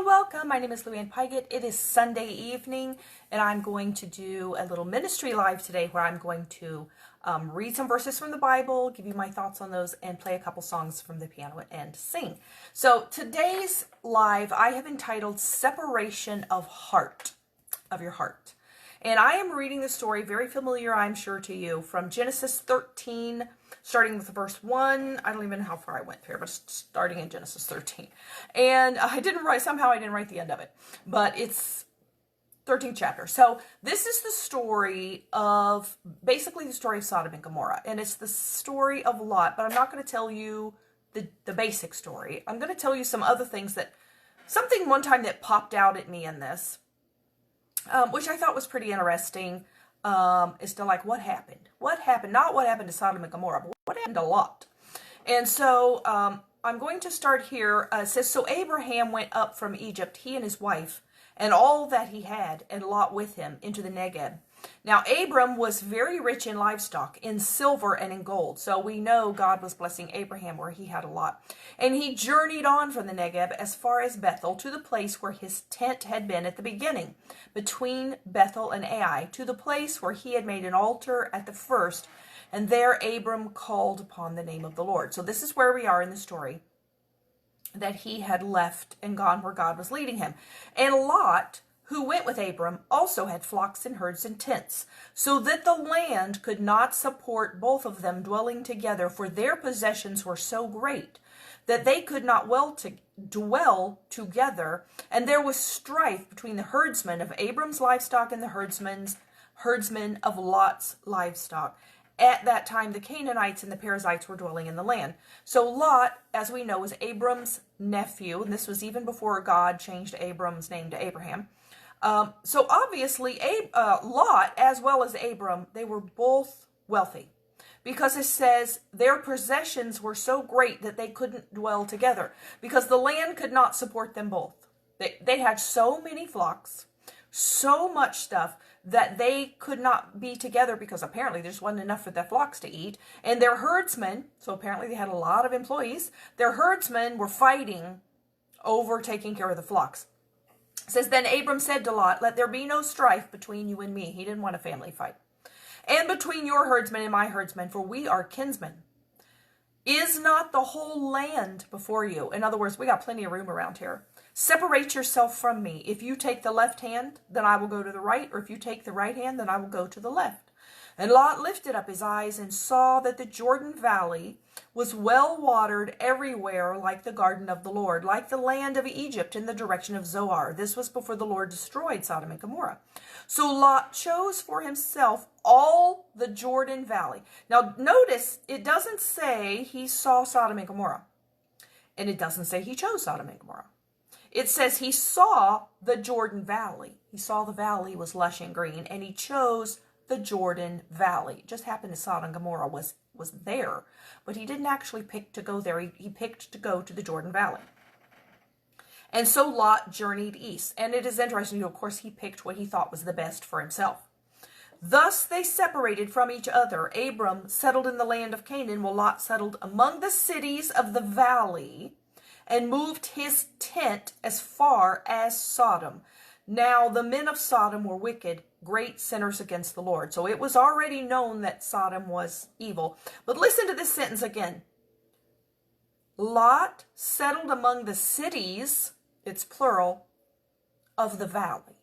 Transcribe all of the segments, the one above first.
welcome. My name is Luann Pygott. It is Sunday evening, and I'm going to do a little ministry live today where I'm going to read some verses from the Bible, give you my thoughts on those, and play a couple songs from the piano and sing. So today's live I have entitled Separation of Heart, of your heart. And I am reading the story, very familiar, I'm sure, to you, from Genesis 13, starting with verse 1. I don't even know how far I went here, but starting in Genesis 13. And somehow I didn't write the end of it, but it's 13th chapter. So this is the story of, basically the story of Sodom and Gomorrah. And it's the story of Lot, but I'm not going to tell you the basic story. I'm going to tell you some other things something one time that popped out at me in this. Which I thought was pretty interesting, is to like, what happened? What happened? Not what happened to Sodom and Gomorrah, but what happened to Lot? And so I'm going to start here. It says, so Abraham went up from Egypt, he and his wife, and all that he had, and Lot with him, into the Negeb. Now Abram was very rich in livestock, in silver and in gold. So we know God was blessing Abraham where he had a lot. And he journeyed on from the Negeb as far as Bethel, to the place where his tent had been at the beginning, between Bethel and Ai, to the place where he had made an altar at the first. And there Abram called upon the name of the Lord. So this is where we are in the story, that he had left and gone where God was leading him. And Lot, who went with Abram, also had flocks and herds and tents, so that the land could not support both of them dwelling together, for their possessions were so great that they could not dwell together. And there was strife between the herdsmen of Abram's livestock and the herdsmen of Lot's livestock. At that time, the Canaanites and the Perizzites were dwelling in the land. So Lot, as we know, was Abram's nephew, and this was even before God changed Abram's name to Abraham. So obviously, Lot, as well as Abram, they were both wealthy, because it says their possessions were so great that they couldn't dwell together, because the land could not support them both. They had so many flocks, so much stuff, that they could not be together, because apparently there just wasn't enough for their flocks to eat. And their herdsmen, so apparently they had a lot of employees, their herdsmen were fighting over taking care of the flocks. It says, then Abram said to Lot, let there be no strife between you and me. He didn't want a family fight. And between your herdsmen and my herdsmen, for we are kinsmen. Is not the whole land before you? In other words, we got plenty of room around here. Separate yourself from me. If you take the left hand, then I will go to the right. Or if you take the right hand, then I will go to the left. And Lot lifted up his eyes and saw that the Jordan Valley was well watered everywhere, like the garden of the Lord, like the land of Egypt in the direction of Zoar. This was before the Lord destroyed Sodom and Gomorrah. So Lot chose for himself all the Jordan Valley. Now notice, it doesn't say he saw Sodom and Gomorrah. And it doesn't say he chose Sodom and Gomorrah. It says he saw the Jordan Valley. He saw the valley was lush and green, and he chose the Jordan Valley. It just happened that Sodom and Gomorrah was there, but he didn't actually pick to go there. He picked to go to the Jordan Valley. And so Lot journeyed east. And it is interesting, of course, he picked what he thought was the best for himself. Thus they separated from each other. Abram settled in the land of Canaan, while Lot settled among the cities of the valley, and moved his tent as far as Sodom. Now the men of Sodom were wicked, great sinners against the Lord. So it was already known that Sodom was evil. But listen to this sentence again. Lot settled among the cities, it's plural, of the valley.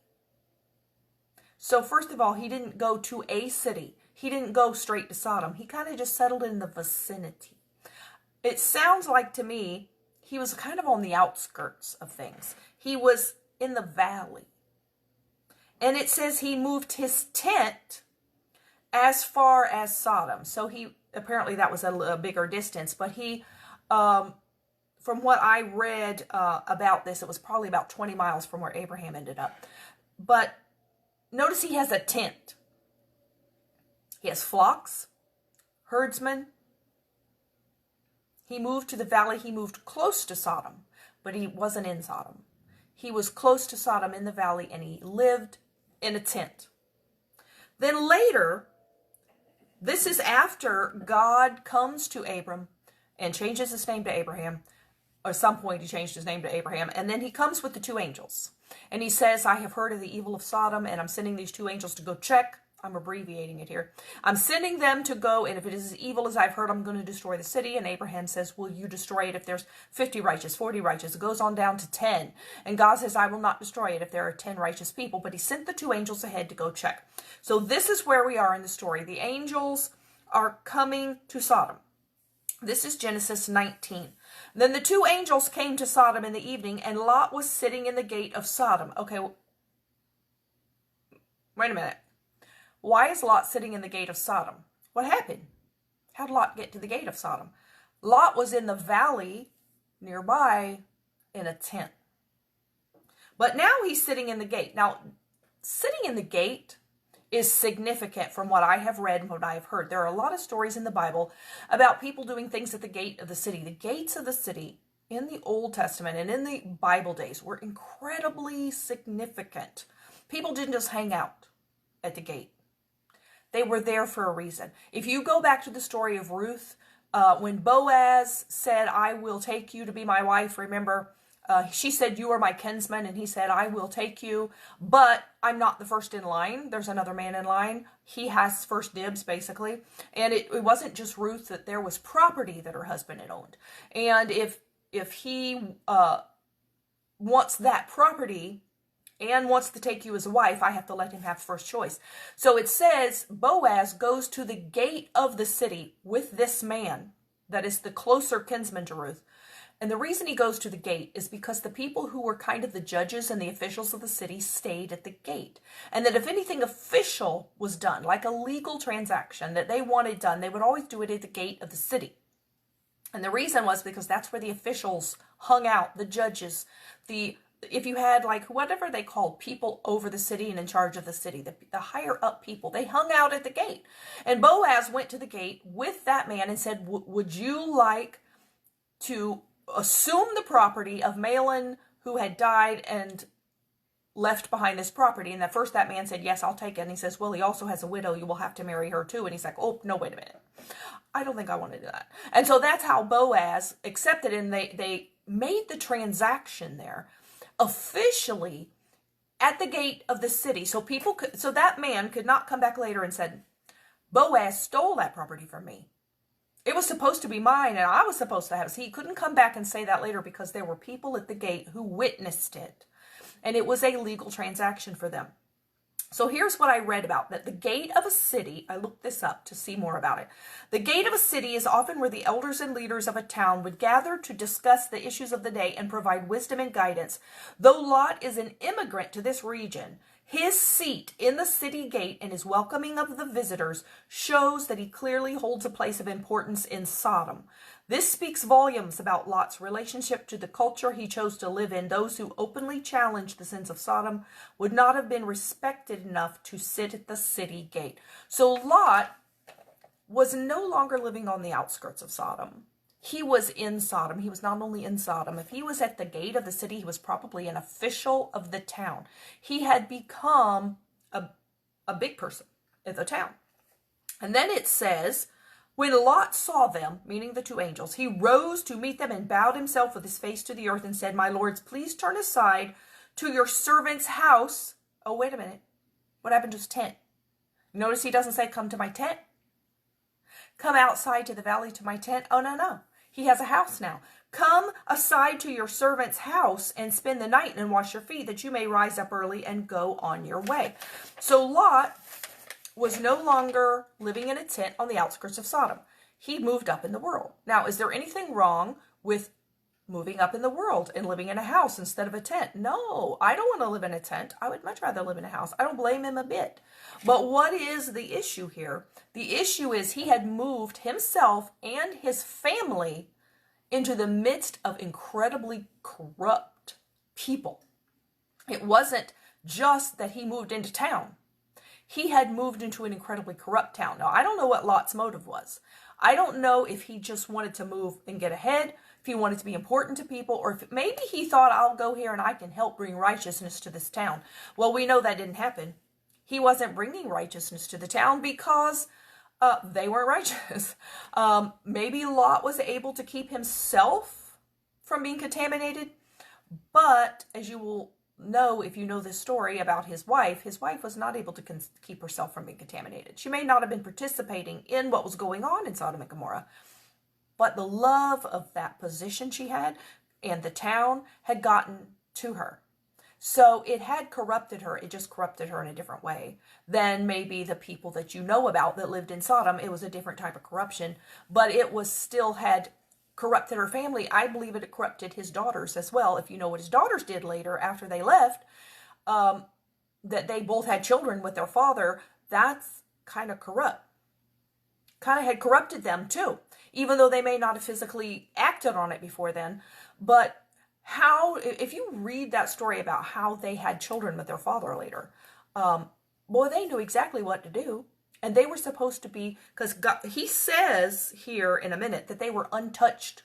So first of all, he didn't go to a city. He didn't go straight to Sodom. He kind of just settled in the vicinity. It sounds like to me, he was kind of on the outskirts of things. He was in the valley. And it says he moved his tent as far as Sodom. So apparently that was a bigger distance. But from what I read about this, it was probably about 20 miles from where Abraham ended up. But notice he has a tent. He has flocks, herdsmen. He moved to the valley. He moved close to Sodom, but he wasn't in Sodom. He was close to Sodom in the valley, and he lived in a tent. Then later, this is after God comes to Abram and changes his name to Abraham, at some point he changed his name to Abraham, and then he comes with the two angels. And he says, I have heard of the evil of Sodom, and I'm sending these two angels to go check. I'm abbreviating it here. I'm sending them to go, and if it is as evil as I've heard, I'm going to destroy the city. And Abraham says, will you destroy it if there's 50 righteous, 40 righteous? It goes on down to 10. And God says, I will not destroy it if there are 10 righteous people. But he sent the two angels ahead to go check. So this is where we are in the story. The angels are coming to Sodom. This is Genesis 19. Then the two angels came to Sodom in the evening, and Lot was sitting in the gate of Sodom. Okay, wait a minute. Why is Lot sitting in the gate of Sodom? What happened? How did Lot get to the gate of Sodom? Lot was in the valley nearby in a tent. But now he's sitting in the gate. Now, sitting in the gate is significant from what I have read and what I have heard. There are a lot of stories in the Bible about people doing things at the gate of the city. The gates of the city in the Old Testament and in the Bible days were incredibly significant. People didn't just hang out at the gate. They were there for a reason. If you go back to the story of Ruth, when Boaz said, I will take you to be my wife, remember, she said, you are my kinsman, and he said, I will take you, but I'm not the first in line. There's another man in line. He has first dibs, basically. And it wasn't just Ruth, that there was property that her husband had owned. And if he wants that property and wants to take you as a wife, I have to let him have first choice. So it says Boaz goes to the gate of the city with this man that is the closer kinsman to Ruth. And the reason he goes to the gate is because the people who were kind of the judges and the officials of the city stayed at the gate. And that if anything official was done, like a legal transaction that they wanted done, they would always do it at the gate of the city. And the reason was because that's where the officials hung out, the judges, if you had like whatever they called people over the city and in charge of the city, the higher up people, they hung out at the gate. And Boaz went to the gate with that man and said, would you like to assume the property of Mahlon, who had died and left behind this property? And at first that man said, yes, I'll take it. And he says, well, he also has a widow. You will have to marry her too. And he's like, oh, no, wait a minute. I don't think I want to do that. And so that's how Boaz accepted, and they made the transaction there officially at the gate of the city. So that man could not come back later and said, Boaz stole that property from me. It was supposed to be mine, and I was supposed to have it. So he couldn't come back and say that later because there were people at the gate who witnessed it. And it was a legal transaction for them. So here's what I read about, that the gate of a city, I looked this up to see more about it. The gate of a city is often where the elders and leaders of a town would gather to discuss the issues of the day and provide wisdom and guidance. Though Lot is an immigrant to this region, his seat in the city gate and his welcoming of the visitors shows that he clearly holds a place of importance in Sodom. This speaks volumes about Lot's relationship to the culture he chose to live in. Those who openly challenged the sins of Sodom would not have been respected enough to sit at the city gate. So Lot was no longer living on the outskirts of Sodom. He was in Sodom. He was not only in Sodom. If he was at the gate of the city, he was probably an official of the town. He had become a big person in the town. And then it says, when Lot saw them, meaning the two angels, he rose to meet them and bowed himself with his face to the earth and said, my lords, please turn aside to your servant's house. Oh, wait a minute. What happened to his tent? Notice he doesn't say, come to my tent. Come outside to the valley to my tent. Oh, no. He has a house now. Come aside to your servant's house and spend the night and wash your feet, that you may rise up early and go on your way. So Lot was no longer living in a tent on the outskirts of Sodom. He moved up in the world. Now, is there anything wrong with moving up in the world and living in a house instead of a tent? No, I don't want to live in a tent. I would much rather live in a house. I don't blame him a bit. But what is the issue here? The issue is he had moved himself and his family into the midst of incredibly corrupt people. It wasn't just that he moved into town. He had moved into an incredibly corrupt town. Now, I don't know what Lot's motive was. I don't know if he just wanted to move and get ahead, if he wanted to be important to people, or if maybe he thought, I'll go here and I can help bring righteousness to this town. Well, we know that didn't happen. He wasn't bringing righteousness to the town because they weren't righteous. Maybe Lot was able to keep himself from being contaminated. But as you will know, if you know this story about his wife was not able to keep herself from being contaminated. She may not have been participating in what was going on in Sodom and Gomorrah, but the love of that position she had and the town had gotten to her. So it had corrupted her. It just corrupted her in a different way than maybe the people that you know about that lived in Sodom. It was a different type of corruption, but it was still had corrupted her family. I believe it corrupted his daughters as well. If you know what his daughters did later after they left, that they both had children with their father, that's kind of corrupt. Kind of had corrupted them too, even though they may not have physically acted on it before then. But how, if you read that story about how they had children with their father later, boy, they knew exactly what to do. And they were supposed to be, because he says here in a minute that they were untouched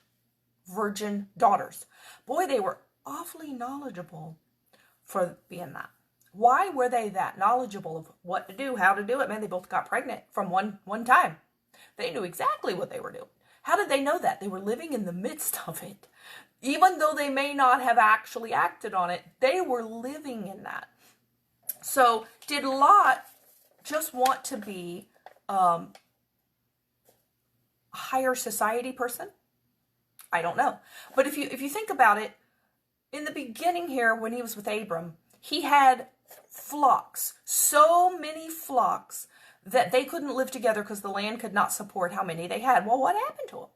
virgin daughters. Boy, they were awfully knowledgeable for being that. Why were they that knowledgeable of what to do, how to do it? Man, they both got pregnant from one time. They knew exactly what they were doing. How did they know that? They were living in the midst of it. Even though they may not have actually acted on it, they were living in that. So did Lot just want to be a higher society person? I don't know. But if you think about it, in the beginning here, when he was with Abram, he had flocks, so many flocks that they couldn't live together because the land could not support how many they had. Well, what happened to him?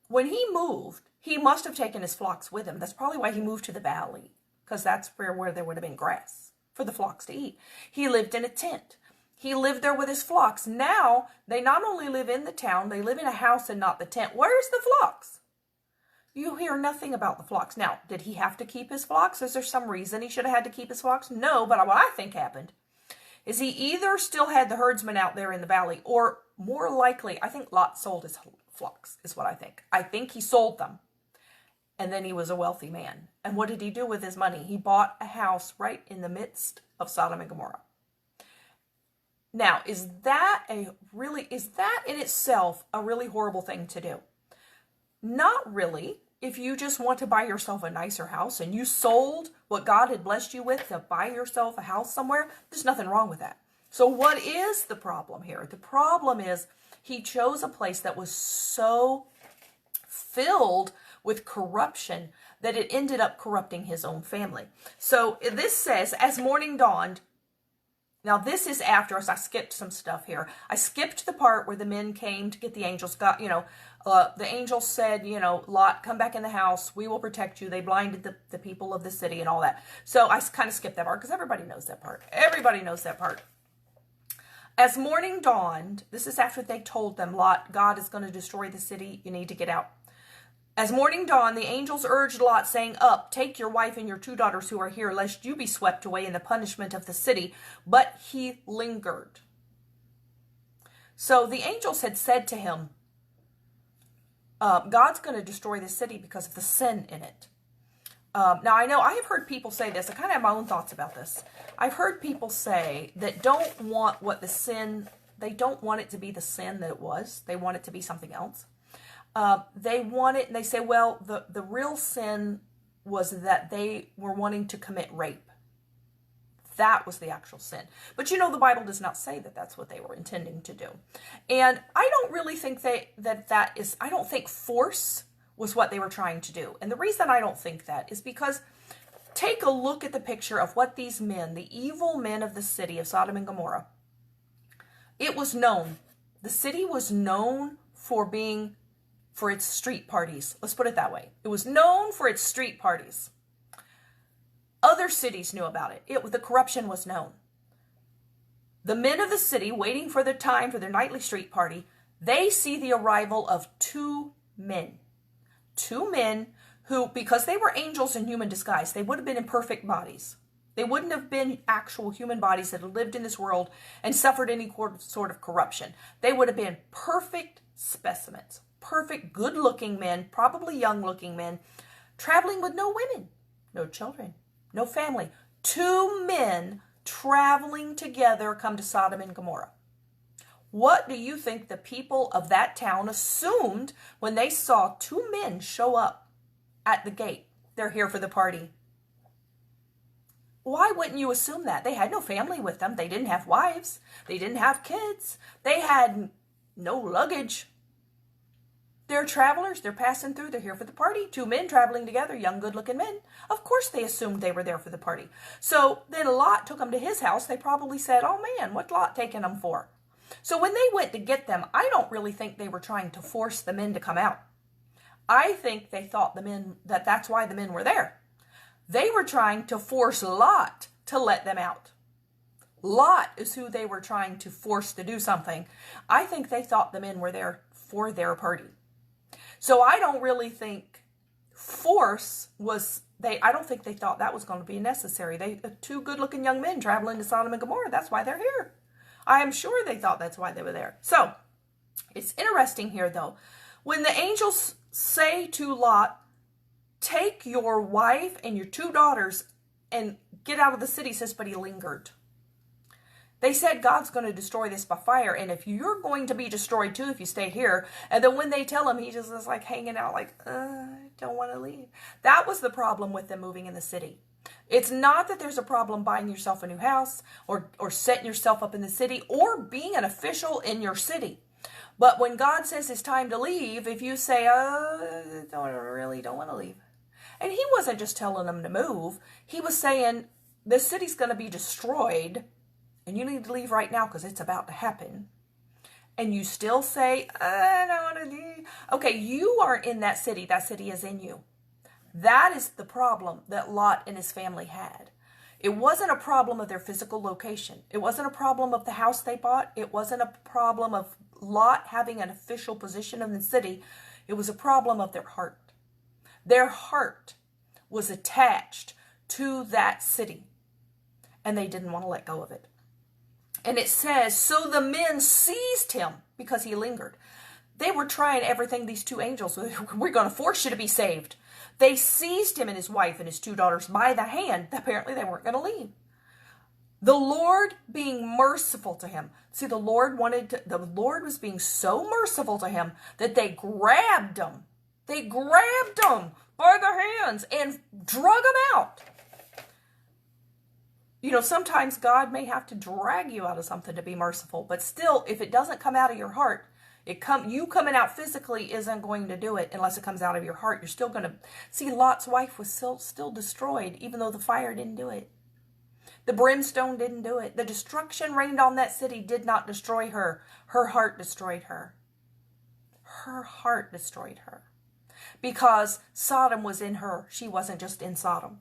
When he moved, he must have taken his flocks with him. That's probably why he moved to the valley, because that's where there would have been grass for the flocks to eat. He lived in a tent. He lived there with his flocks. Now, they not only live in the town, they live in a house and not the tent. Where's the flocks? You hear nothing about the flocks. Now, did he have to keep his flocks? Is there some reason he should have had to keep his flocks? No, but what I think happened is he either still had the herdsmen out there in the valley, or more likely, I think Lot sold his flocks, is what I think. I think he sold them. And then he was a wealthy man. And what did he do with his money? He bought a house right in the midst of Sodom and Gomorrah. Now, is that in itself a really horrible thing to do? Not really. If you just want to buy yourself a nicer house and you sold what God had blessed you with to buy yourself a house somewhere, there's nothing wrong with that. So what is the problem here? The problem is he chose a place that was so filled with corruption that it ended up corrupting his own family. So this says, as morning dawned, now this is after, as I skipped some stuff here. I skipped the part where the men came to get the angels, the angels said, Lot, come back in the house. We will protect you. They blinded the people of the city and all that. So I kind of skipped that part because everybody knows that part. Everybody knows that part. As morning dawned, this is after they told them, Lot, God is going to destroy the city. You need to get out. As morning dawned, the angels urged Lot, saying, Up, take your wife and your 2 daughters who are here, lest you be swept away in the punishment of the city. But he lingered. So the angels had said to him, God's going to destroy the city because of the sin in it. Now, I know I have heard people say this. I kind of have my own thoughts about this. I've heard people say that don't want they don't want it to be the sin that it was. They want it to be something else. They want it, and they say, well, the real sin was that they were wanting to commit rape. That was the actual sin. But the Bible does not say that that's what they were intending to do. And I don't really think I don't think force was what they were trying to do. And the reason I don't think that is because take a look at the picture of what these men, the evil men of the city of Sodom and Gomorrah, it was known. The city was known for its street parties. Let's put it that way. It was known for its street parties. Other cities knew about it. The corruption was known. The men of the city, waiting for their time for their nightly street party, they see the arrival of 2 men. 2 men who, because they were angels in human disguise, they would have been in perfect bodies. They wouldn't have been actual human bodies that had lived in this world and suffered any sort of corruption. They would have been perfect specimens. Perfect, good-looking men, probably young-looking men, traveling with no women, no children, no family. 2 men traveling together come to Sodom and Gomorrah. What do you think the people of that town assumed when they saw 2 men show up? at the gate. They're here for the party. Why wouldn't you assume that? They had no family with them. They didn't have wives. They didn't have kids. They had no luggage. They're travelers. They're passing through. They're here for the party. Two men traveling together, young, good-looking men. Of course they assumed they were there for the party. So then Lot took them to his house. They probably said, oh man, what's Lot taking them for? So when they went to get them, I don't really think they were trying to force the men to come out. I think they thought that's why the men were there. They were trying to force Lot to let them out. Lot is who they were trying to force to do something. I think they thought the men were there for their party. So I don't really think force was, I don't think they thought that was going to be necessary. Two good-looking young men traveling to Sodom and Gomorrah, that's why they're here. I am sure they thought that's why they were there. So it's interesting here though. When the angels say to Lot, take your wife and your two daughters and get out of the city, says, but he lingered. They said God's going to destroy this by fire, and if you're going to be destroyed too if you stay here. And then when they tell him, he just is like hanging out like, I don't want to leave. That was the problem with them moving in the city. It's not that there's a problem buying yourself a new house or setting yourself up in the city or being an official in your city. But when God says it's time to leave, if you say, really don't want to leave. And he wasn't just telling them to move. He was saying, the city's going to be destroyed and you need to leave right now because it's about to happen. And you still say, I don't want to leave. Okay, you aren't in that city. That city is in you. That is the problem that Lot and his family had. It wasn't a problem of their physical location. It wasn't a problem of the house they bought. It wasn't a problem of Lot having an official position in the city. It was a problem of their heart. Their heart was attached to that city, and they didn't want to let go of it. And it says, so the men seized him because he lingered. They were trying everything, these two angels, we're going to force you to be saved. They seized him and his wife and his two daughters by the hand. Apparently they weren't going to leave. The Lord being merciful to him. See, the Lord was being so merciful to him that they grabbed him. They grabbed him by the hands and drug him out. You know, sometimes God may have to drag you out of something to be merciful, but still, if it doesn't come out of your heart, you coming out physically isn't going to do it unless it comes out of your heart. You're still going to see Lot's wife was still destroyed, even though the fire didn't do it. The brimstone didn't do it. The destruction rained on that city did not destroy her. Her heart destroyed her. Her heart destroyed her. Because Sodom was in her. She wasn't just in Sodom.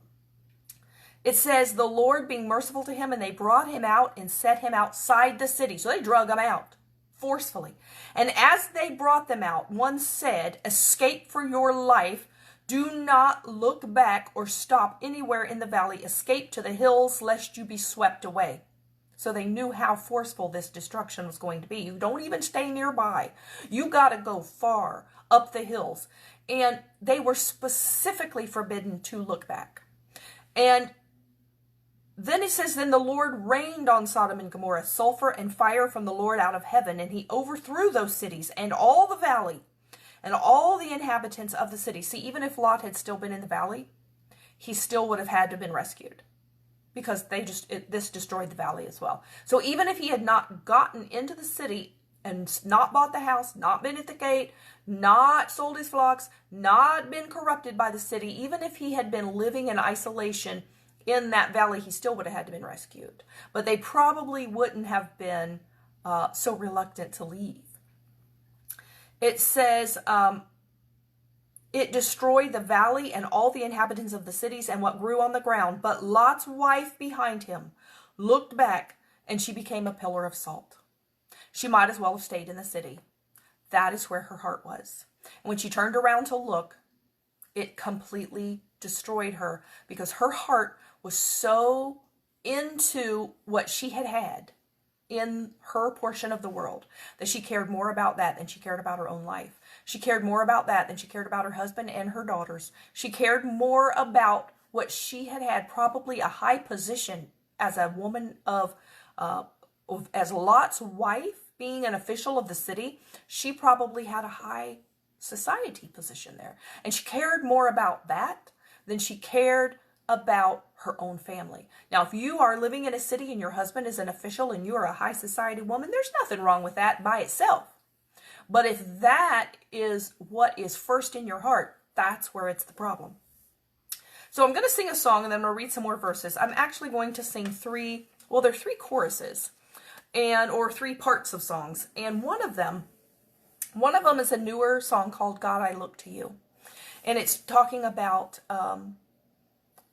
It says, the Lord being merciful to him, and they brought him out and set him outside the city. So they drug him out forcefully. And as they brought them out, one said, escape for your life. Do not look back or stop anywhere in the valley. Escape to the hills, lest you be swept away. So they knew how forceful this destruction was going to be. You don't even stay nearby. You got to go far up the hills. And they were specifically forbidden to look back. And then it says, then the Lord rained on Sodom and Gomorrah sulfur and fire from the Lord out of heaven, and he overthrew those cities and all the valley and all the inhabitants of the city. See, even if Lot had still been in the valley, he still would have had to have been rescued because this destroyed the valley as well. So even if he had not gotten into the city and not bought the house, not been at the gate, not sold his flocks, not been corrupted by the city, even if he had been living in isolation in that valley, he still would have had to been rescued. But they probably wouldn't have been so reluctant to leave. It says, it destroyed the valley and all the inhabitants of the cities and what grew on the ground. But Lot's wife behind him looked back, and she became a pillar of salt. She might as well have stayed in the city. That is where her heart was. And when she turned around to look, it completely destroyed her because her heart was so into what she had in her portion of the world that she cared more about that than she cared about her own life. She cared more about that than she cared about her husband and her daughters. She cared more about what she had, probably a high position as a woman as Lot's wife, being an official of the city. She probably had a high society position there. And she cared more about that than she cared about her own family. Now, if you are living in a city and your husband is an official and you are a high society woman, there's nothing wrong with that by itself. But if that is what is first in your heart, that's where it's the problem. So I'm going to sing a song and then I'm going to read some more verses. I'm actually going to sing three choruses or three parts of songs. And one of them is a newer song called God, I Look to You. And it's talking about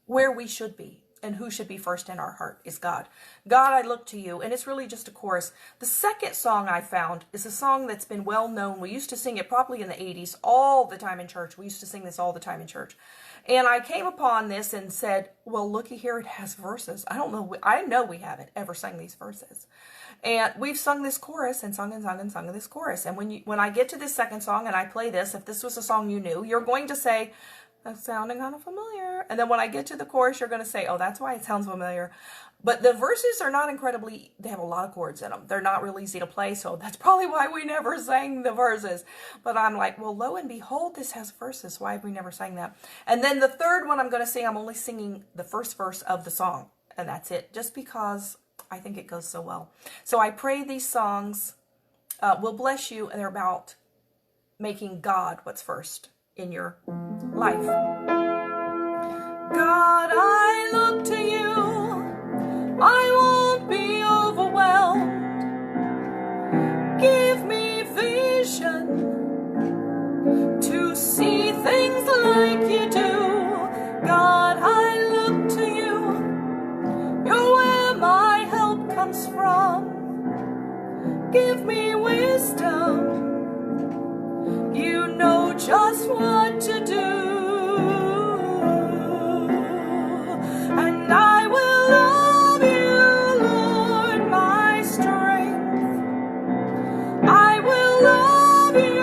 where we should be and who should be first in our heart is God. God, I look to you. And it's really just a chorus. The second song I found is a song that's been well known. We used to sing it probably in the 80s all the time in church. We used to sing this all the time in church. And I came upon this and said, well, looky here, it has verses. I know we haven't ever sung these verses. And we've sung this chorus and sung this chorus. And when I get to this second song and I play this, if this was a song you knew, you're going to say, that's sounding kind of familiar. And then when I get to the chorus, you're going to say, oh, that's why it sounds familiar. But the verses are not they have a lot of chords in them. They're not real easy to play, so that's probably why we never sang the verses. But I'm like, well, lo and behold, this has verses. Why have we never sang that? And then the third one I'm going to sing, I'm only singing the first verse of the song. And that's it, just because I think it goes so well. So I pray these songs will bless you, and they're about making God what's first in your life. God, I look to you. I won't be overwhelmed. Give me vision to see things like you do. God, I look to you. You're where my help comes from. Give me wisdom. You know just what to do. And I will love you, Lord, my strength. I will love you,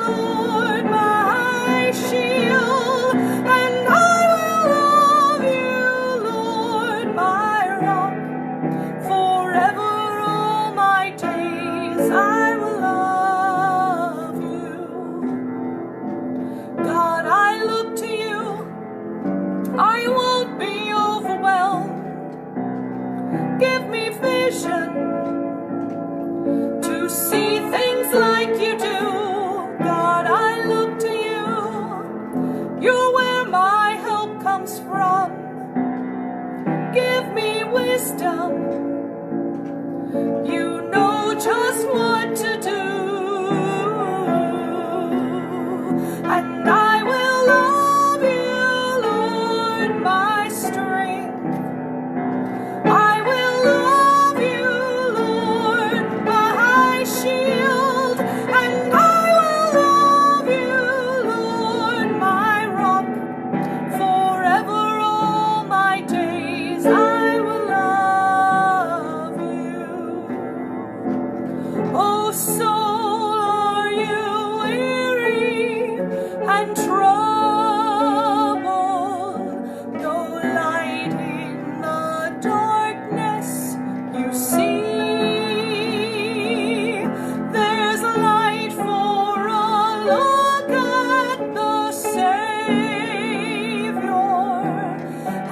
Lord, my shield. And I will love you, Lord, my rock. Forever all my days I will love you. God, I look to you. I won't be overwhelmed. Give me vision to see things like you do. God, I look to you. You're where my help comes from. Give me wisdom. You know just what to do. And I will love you, Lord, my strength. I will love you, Lord, my shield. And I will love you, Lord, my rock. Forever all my days I will love you. Oh, soul, are you weary and troubled? No light in the darkness you see. There's light for a look at the Savior,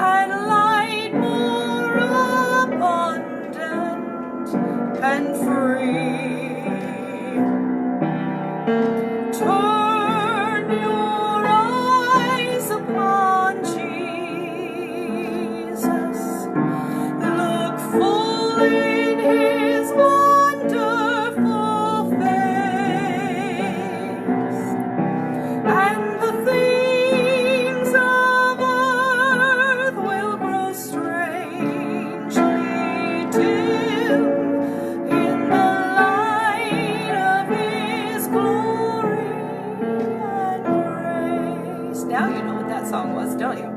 and light more abundant and free. Turn your eyes upon Jesus. Look full in his wonderful face, and the things of earth will grow strangely dim in the light of his glory and grace. Now you know what that song was, don't you?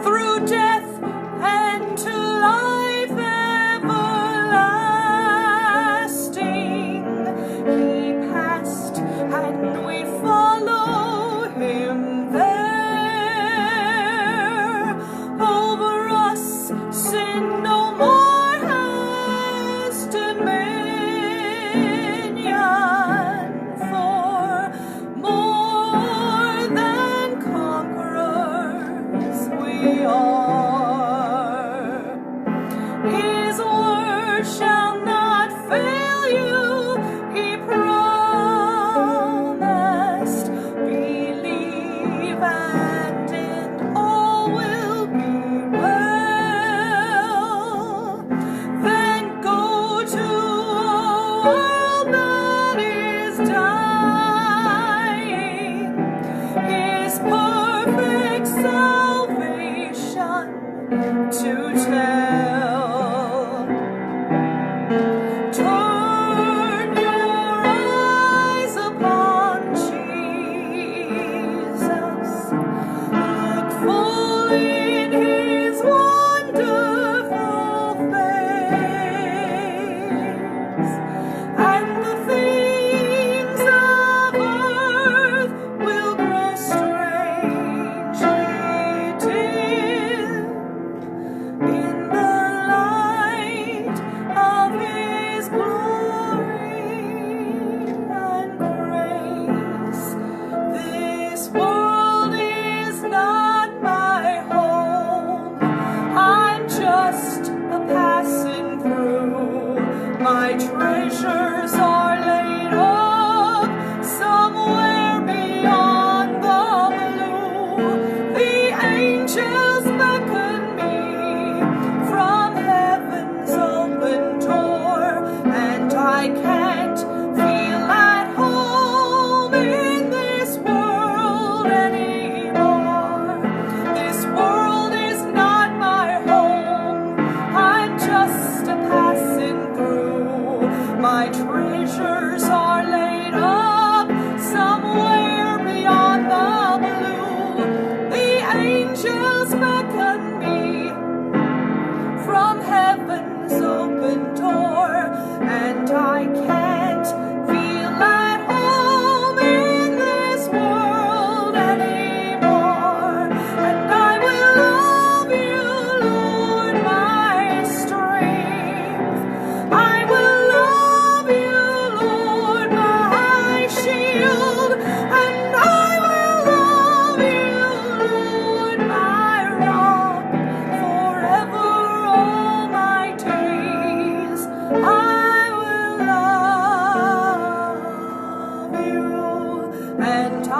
Through death and to life everlasting, he passed, and we follow him there. Over us sin no more has dominion, for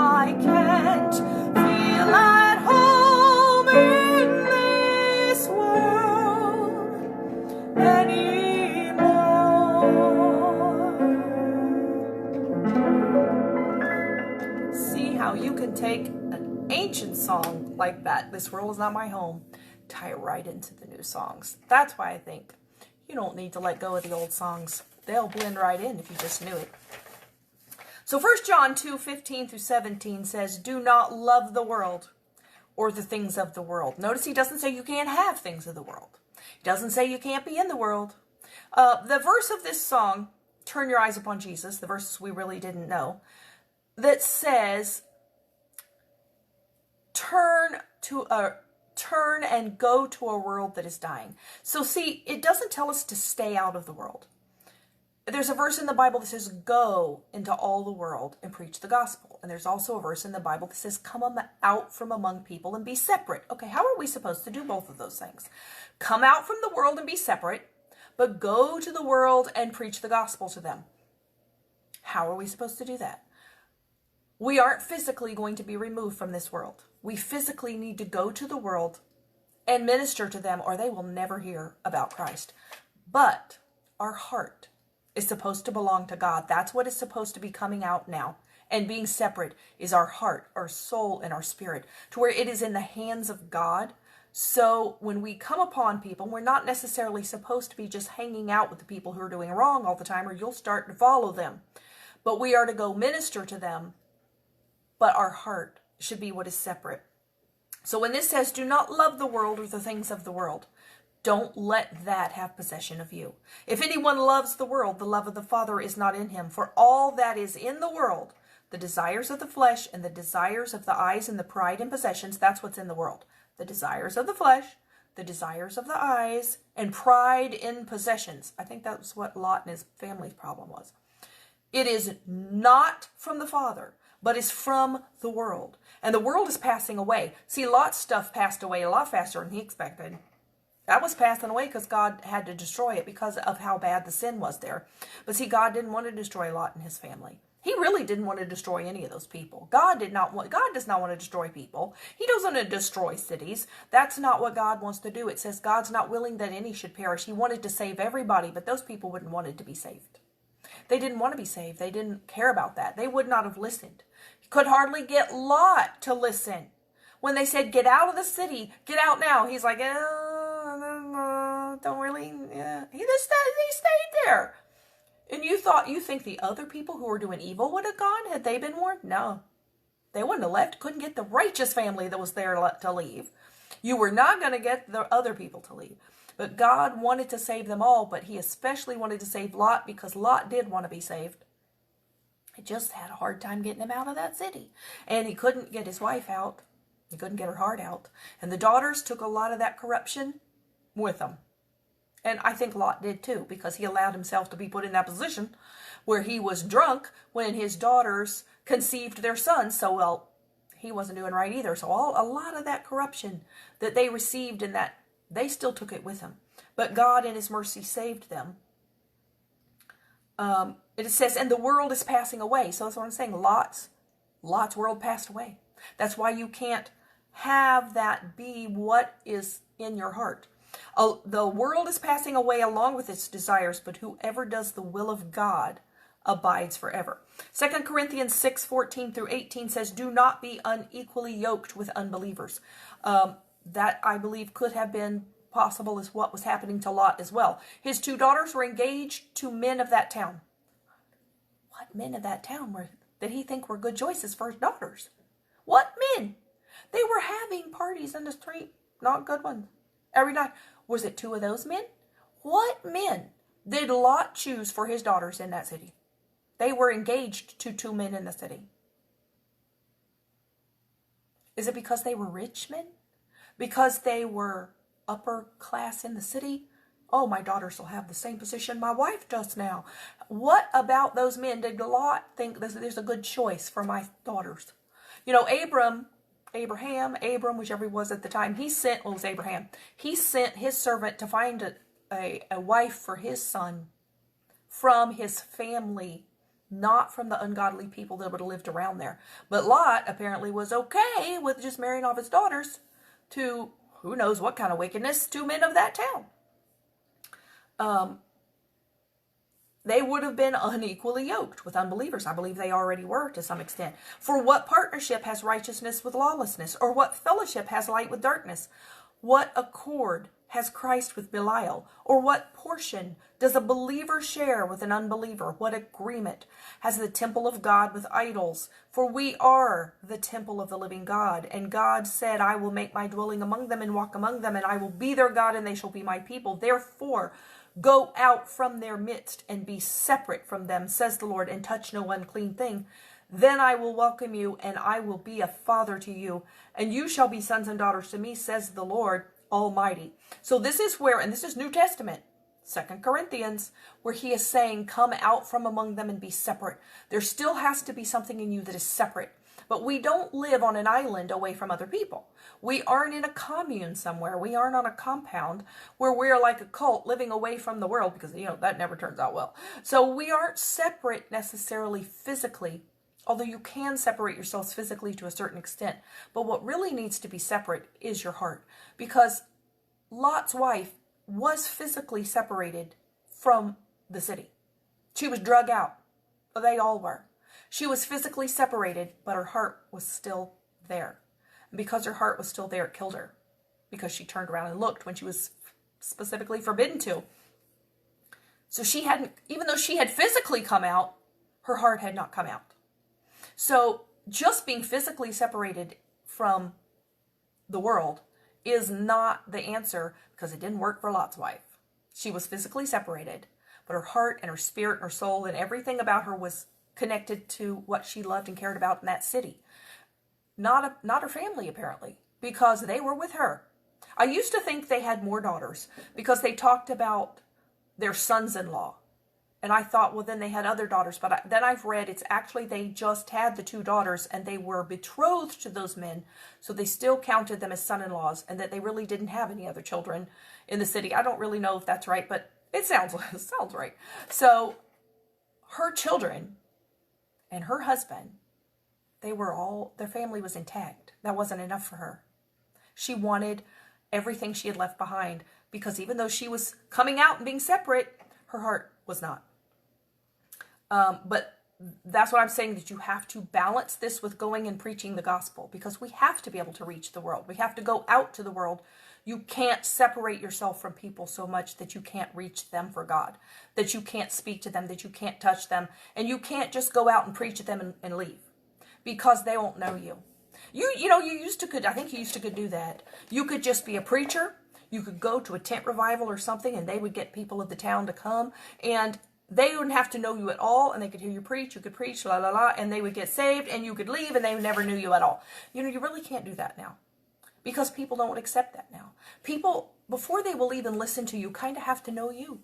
I can't feel at home in this world anymore. See how you can take an ancient song like that, "This World Is Not My Home," tie it right into the new songs. That's why I think you don't need to let go of the old songs. They'll blend right in if you just knew it. So 1 John 2:15 through 17 says, "Do not love the world or the things of the world." Notice he doesn't say you can't have things of the world. He doesn't say you can't be in the world. The verse of this song, "Turn Your Eyes Upon Jesus," the verses we really didn't know, that says, turn and go to a world that is dying. So see, it doesn't tell us to stay out of the world. There's a verse in the Bible that says, "Go into all the world and preach the gospel." And there's also a verse in the Bible that says, "Come out from among people and be separate." Okay, how are we supposed to do both of those things? Come out from the world and be separate, but go to the world and preach the gospel to them. How are we supposed to do that? We aren't physically going to be removed from this world. We physically need to go to the world and minister to them, or they will never hear about Christ. But our heart is supposed to belong to God. That's what is supposed to be coming out now. And being separate is our heart, our soul, and our spirit, to where it is in the hands of God. So when we come upon people, we're not necessarily supposed to be just hanging out with the people who are doing wrong all the time, or you'll start to follow them. But we are to go minister to them, but our heart should be what is separate. So when this says, "Do not love the world or the things of the world," don't let that have possession of you. "If anyone loves the world, the love of the Father is not in him. For all that is in the world, the desires of the flesh and the desires of the eyes and the pride and possessions," that's what's in the world. The desires of the flesh, the desires of the eyes, and pride in possessions. I think that was what Lot and his family's problem was. "It is not from the Father, but is from the world. And the world is passing away." See, Lot's stuff passed away a lot faster than he expected. That was passing away because God had to destroy it because of how bad the sin was there. But see, God didn't want to destroy Lot and his family. He really didn't want to destroy any of those people. God does not want to destroy people. He doesn't want to destroy cities. That's not what God wants to do. It says God's not willing that any should perish. He wanted to save everybody, but those people wouldn't want it to be saved. They didn't want to be saved. They didn't care about that. They would not have listened. He could hardly get Lot to listen. When they said, "Get out of the city, get out now," he's like, don't really, He stayed there. And you think the other people who were doing evil would have gone had they been warned? No. They wouldn't have left. Couldn't get the righteous family that was there to leave. You were not going to get the other people to leave. But God wanted to save them all, but he especially wanted to save Lot because Lot did want to be saved. He just had a hard time getting him out of that city. And he couldn't get his wife out. He couldn't get her heart out. And the daughters took a lot of that corruption with them. And I think Lot did too, because he allowed himself to be put in that position where he was drunk when his daughters conceived their sons. So, well, he wasn't doing right either. So a lot of that corruption that they received in that, they still took it with them. But God in his mercy saved them. It says, "And the world is passing away." So that's what I'm saying. Lot's world passed away. That's why you can't have that be what is in your heart. The world is passing away along with its desires, but whoever does the will of God abides forever. 2 Corinthians 6:14 through 18 says, "Do not be unequally yoked with unbelievers." That, I believe, could have been possible as what was happening to Lot as well. His two daughters were engaged to men of that town. What men of that town did he think were good choices for his daughters? What men? They were having parties in the street, not good ones, every night. Was it two of those men? What men did Lot choose for his daughters in that city? They were engaged to two men in the city. Is it because they were rich men? Because they were upper class in the city? Oh, my daughters will have the same position my wife does now. What about those men did Lot think there's a good choice for my daughters? You know, Abram, whichever he was at the time, he sent his servant to find a wife for his son from his family not from the ungodly people that would have lived around there. But Lot apparently was okay with just marrying off his daughters to who knows what kind of wickedness to men of that town. They would have been unequally yoked with unbelievers. I believe they already were to some extent. For what partnership has righteousness with lawlessness? Or what fellowship has light with darkness? What accord has Christ with Belial? Or what portion does a believer share with an unbeliever? What agreement has the temple of God with idols? For we are the temple of the living God. And God said, I will make my dwelling among them and walk among them, and I will be their God, and they shall be my people. Therefore, go out from their midst and be separate from them, says the Lord, and touch no unclean thing. Then I will welcome you, and I will be a father to you, and you shall be sons and daughters to me, says the Lord Almighty. So this is where, and this is New Testament, 2 Corinthians, where he is saying, come out from among them and be separate. There still has to be something in you that is separate. But we don't live on an island away from other people. We aren't in a commune somewhere. We aren't on a compound where we're like a cult living away from the world, because, that never turns out well. So we aren't separate necessarily physically, although you can separate yourselves physically to a certain extent. But what really needs to be separate is your heart, because Lot's wife was physically separated from the city. She was drug out. They all were. She was physically separated, but her heart was still there. And because her heart was still there, it killed her, because she turned around and looked when she was specifically forbidden to. So she hadn't, even though she had physically come out, her heart had not come out. So just being physically separated from the world is not the answer, because it didn't work for Lot's wife. She was physically separated, but her heart and her spirit and her soul and everything about her was connected to what she loved and cared about in that city. Not her family, apparently, because they were with her. I used to think they had more daughters because they talked about their sons-in-law. And I thought, well, then they had other daughters. But then I've read it's actually they just had the 2 daughters, and they were betrothed to those men. So they still counted them as son-in-laws, and that they really didn't have any other children in the city. I don't really know if that's right, but it sounds right. So her children and her husband, their family was intact. That wasn't enough for her. She wanted everything she had left behind, because even though she was coming out and being separate, her heart was not. But that's what I'm saying, that you have to balance this with going and preaching the gospel, because we have to be able to reach the world. We have to go out to the world. You can't separate yourself from people so much that you can't reach them for God, that you can't speak to them, that you can't touch them, and you can't just go out and preach to them and leave, because they won't know you. You used to could, I think you used to could do that. You could just be a preacher. You could go to a tent revival or something, and they would get people of the town to come, and they wouldn't have to know you at all, and they could hear you preach. You could preach, la la la, and they would get saved, and you could leave, and they never knew you at all. You really can't do that now, because people don't accept that now. People, before they will even listen to you, kind of have to know you.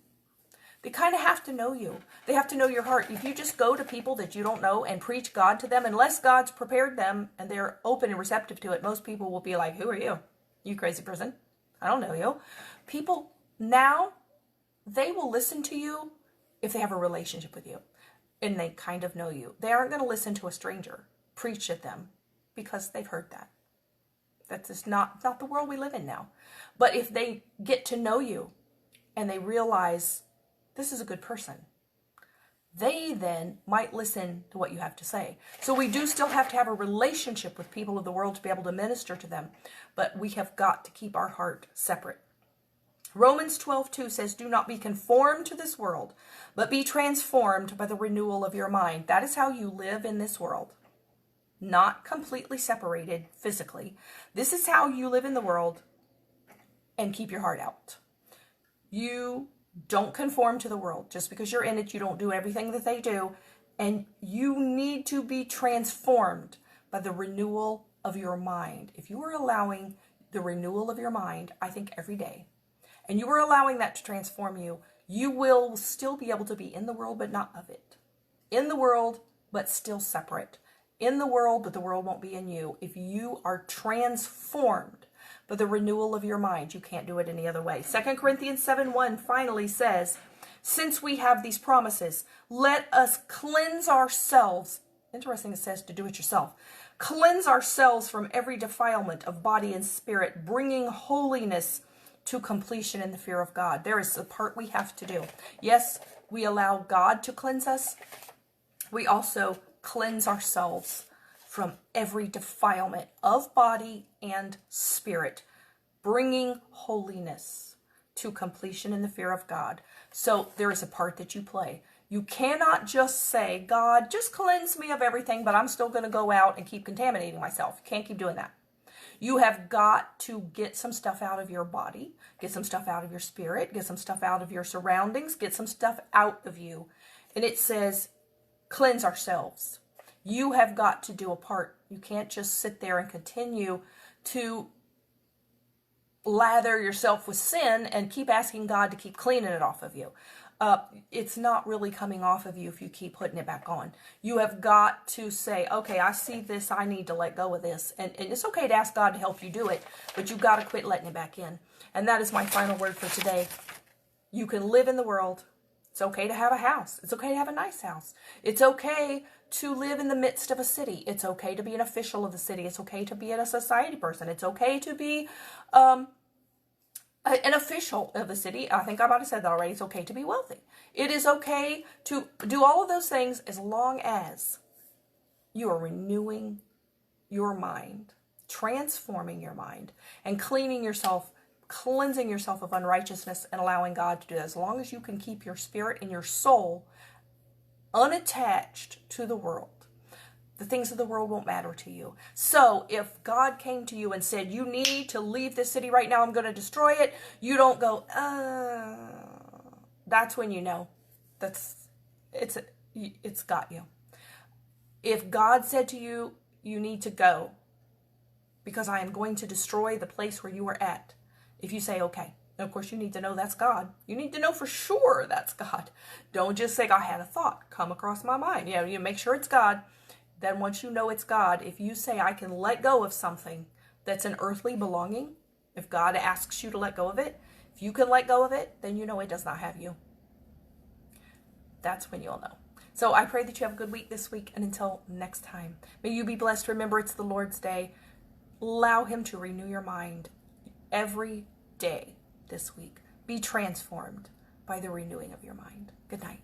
They kind of have to know you. They have to know your heart. If you just go to people that you don't know and preach God to them, unless God's prepared them and they're open and receptive to it, most people will be like, who are you? You crazy person. I don't know you. People now, they will listen to you if they have a relationship with you and they kind of know you. They aren't going to listen to a stranger preach at them because they've heard that. That's just not the world we live in now. But if they get to know you and they realize this is a good person, they then might listen to what you have to say. So we do still have to have a relationship with people of the world to be able to minister to them, but we have got to keep our heart separate. Romans 12:2 says, do not be conformed to this world, but be transformed by the renewal of your mind. That is how you live in this world. Not completely separated physically. This is how you live in the world and keep your heart out. You don't conform to the world. Just because you're in it, you don't do everything that they do. And you need to be transformed by the renewal of your mind. If you are allowing the renewal of your mind, I think every day, and you are allowing that to transform you, you will still be able to be in the world, but not of it. In the world, but still separate. In the world, but the world won't be in you. If you are transformed by the renewal of your mind, you can't do it any other way. 2 Corinthians 7:1 finally says, Since we have these promises, let us cleanse ourselves. Interesting, it says to do it yourself. Cleanse ourselves from every defilement of body and spirit, bringing holiness to completion in the fear of God. There is the part we have to do. Yes, we allow God to cleanse us. We also cleanse ourselves from every defilement of body and spirit, bringing holiness to completion in the fear of God. So there is a part that you play. You cannot just say, God, just cleanse me of everything, but I'm still going to go out and keep contaminating myself. You can't keep doing that. You have got to get some stuff out of your body, get some stuff out of your spirit, get some stuff out of your surroundings, get some stuff out of you. And it says, cleanse ourselves. You have got to do a part. You can't just sit there and continue to lather yourself with sin and keep asking God to keep cleaning it off of you. It's not really coming off of you if you keep putting it back on. You have got to say, okay, I see this, I need to let go of this. And it's okay to ask God to help you do it, but you've got to quit letting it back in. And that is my final word for today. You can live in the world. It's okay to have a house. It's okay to have a nice house. It's okay to live in the midst of a city. It's okay to be an official of the city. It's okay to be a society person. It's okay to be an official of the city. I think I might have said that already. It's okay to be wealthy. It is okay to do all of those things as long as you are renewing your mind, transforming your mind, and cleansing yourself of unrighteousness and allowing God to do that. As long as you can keep your spirit and your soul unattached to the world, the things of the world won't matter to you. So if God came to you and said, you need to leave this city right now, I'm going to destroy it, you don't go, that's when you know it's got you. If God said to you, you need to go because I am going to destroy the place where you are at, if you say, okay, and of course you need to know that's God. You need to know for sure that's God. Don't just say, I had a thought come across my mind. You make sure it's God. Then once you know it's God, if you say, I can let go of something that's an earthly belonging, if God asks you to let go of it, if you can let go of it, then you know it does not have you. That's when you'll know. So I pray that you have a good week this week, and until next time, may you be blessed. Remember, it's the Lord's Day. Allow Him to renew your mind every day this week. Be transformed by the renewing of your mind. Good night.